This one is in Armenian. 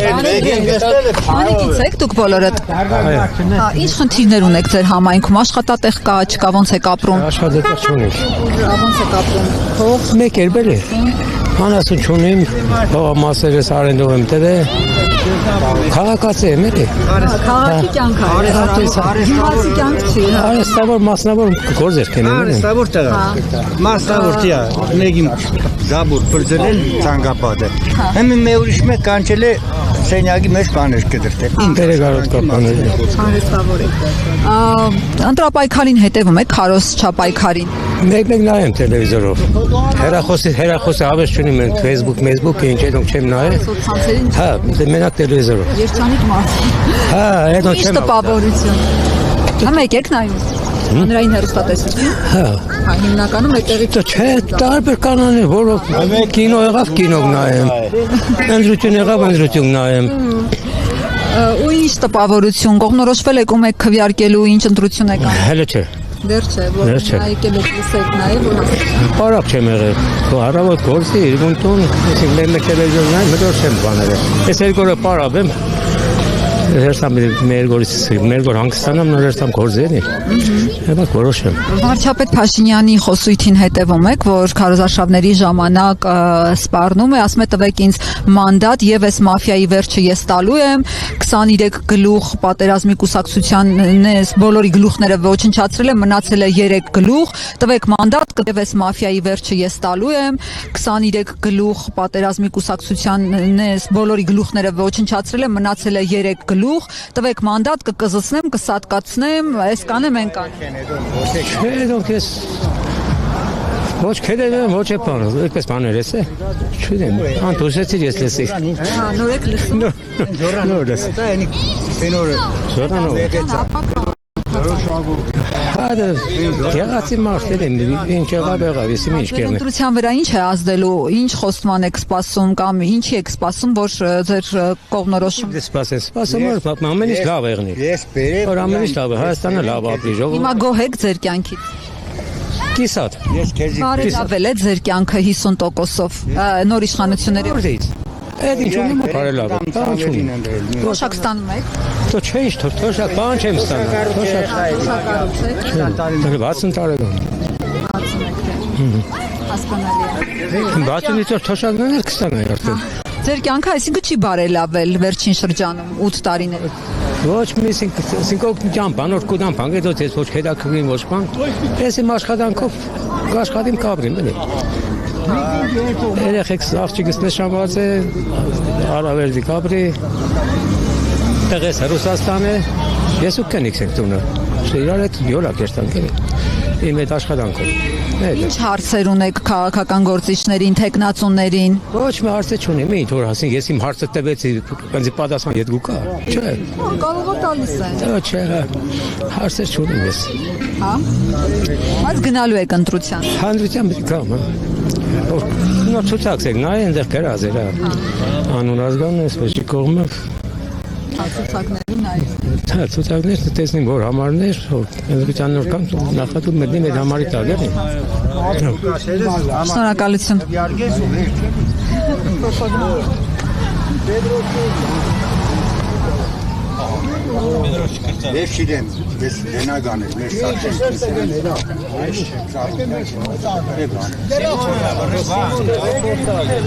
Անիկից եք դուք բոլորդ։ Ինչ խնդիրներ ունեք ձեր համայնքում, աշխատատեղ կա, չկա, ոնց եք ապրում։ Աշխատատեղ չունենք։ Ոնց եք ապրում։ Փող Մեկ էլ է։ Անասուն չունեմ, փողամասերս արենդով եմ տվել։ Քաղաքացի եմ էլի։ Քաղաքի կյանք է։ Գյուղացի կյանք չի։ Արհեստավոր մասնավոր գործեր կենեմ։ Արհեստավոր տեղա։ Մասնավոր տիա, նեգիմ զաբուր բրձել ցանկապատը։ Հիմա մի ուրիշ մեկ կանչել է սենյակի մեջ բաներ կդրել։ Ինտերեգարոտ կապաներ։ Արհեստավոր եք։ Ընտրապայքարին հետևում եք, քարոս չապայքարին։ Մեկ նայեմ տելևիզորով։ Հերախոսը հավես չունիմ են Facebook-ը ինչ է դուք չեմ նայել։ Սոցցանցերին Հա, մենակ տելևիզորով։ երջանիկ մարդ։ Հա, այդ Ինչ տպավորություն։ Հա մեկ եք նայում։ Հանրային հեռուստատեսություն։ Հա։ Հա հիմնականում այդտեղից Չէ, տարբեր կանոններ, որով կինո եղավ, կինո նայեմ։ Ընտրություն եղավ, ընտրություն նայեմ։ ու ինչ տպավորություն, կողմնորոշվել եք ում եք քվեարկելու, ինչ ընտրություն եք անում։ Հələ չէ։ Դեռ չէ, որ եկել եք լսեք նայել, որ Պարապ չեմ եղել։ Առավոտ գործի, իրգուն տուն, այսինքն մեկ տելևիզոր նայեմ, մտոր չեմ բաները։ Ես երկու օրը պարապ եմ։ Հերթամ մեր գոր հանգստանամ, նոր հերթամ գործերի։ Հետո որոշեմ։ Վարչապետ Փաշինյանի խոսույթին հետևում եք, որ քարոզարշավների ժամանակ սպառնում է, ասում է տվեք ինձ մանդատ եւ այս մաֆիայի վերջը ես տալու եմ, 23 գլուխ պատերազմի կուսակցության բոլորի գլուխները ոչնչացրել եմ, մնացել է 3 գլուխ, տվեք մանդատ եւ այս մաֆիայի վերջը ես տալու եմ, 23 գլուխ պատերազմի կուսակցության բոլորի գլուխները ոչնչացրել եմ, մնացել է 3 գլուխ, տվեք մանդատ կկզացնեմ, կսատկացնեմ, այս կանեմ, այն կանեմ։ Չէ, դուք ես ոչ քեդեմ, ոչ էփան, այդպես բաներ էս է։ Չունեմ, անտուսեցի ես լսի։ Հա, նոր եք լսում։ Նոր լսի։ Զորանով։ Հա, եղածի մարդեր են, ինչ եղավ, ես ինչ կերնեմ։ Ընտրության վրա ինչ է ազդելու, ինչ խոստման եք սպասում կամ ինչի եք սպասում, որ ձեր կողմնորոշում։ Սպասեմ, որ ամեն ինչ լավ եղնի։ Որ ամեն ինչ լավ է, Հայաստանը լավ ապրի, ժողովուրդը։ Հիմա գոհ եք ձեր կյանքից։ Կիսատ։ Բարելավել է ձեր կյանքը 50%-ով նոր իշխանությունների։ Այդ ինչ ունեմ բարելավ։ Թոշակ ստանում եք։ Դո չէ, թոշակ բան չեմ ստանում։ Թոշակ 60 տարեկան։ 60 60-ից որ թոշակներ կստանայի արդեն։ Ձեր կյանքը այսինքն չի բարելավել վերջին շրջանում 8 տարիներ։ Ոչ միսինք ջան, բանոր կուդան բանգեդոց ես ոչ հետաքրքրին ոչ բան։ Ես իմ աշխատանքով աշխատիմ կապրիմ էլի։ Երեխեքս աղջիկս նշանված է, Արավերդի կապրի, տեղես Ռուսաստան է, ես ու կենիքս ենք տունը, իրար հետ յոլակ երտանք էլի, իմ հետ աշխատանքով։ Ինչ հարցեր ունեք քաղաքական գործիչներին, թեկնածուներին։ Ոչ մի հարց չունեմ, ինչ որ ասին, ես իմ հարցը տվեցի, ոնց պատասխան ետ գուկա։ Չէ։ Կարող է տալիս են։ Չէ, հարցեր չունեմ ես։ Հա։ Բայց գնալու եք ընտրության։ Հանրության պետք է գամ, հա։ Նոր ցուցակս եք նայ, այնտեղ գրած էր, անուն ազգանն էս ոչի կողմը։ Ցուցակներին նայեք։ Հա, ցուցակներն տեսնեմ, որ համարներ, ընտրության նոր կան, նախատուր մտնեմ այդ համարի տակ էլի։ Շնորհակալություն։ Ես չգիտեմ, ես դենագան եմ, ես սարքեմ։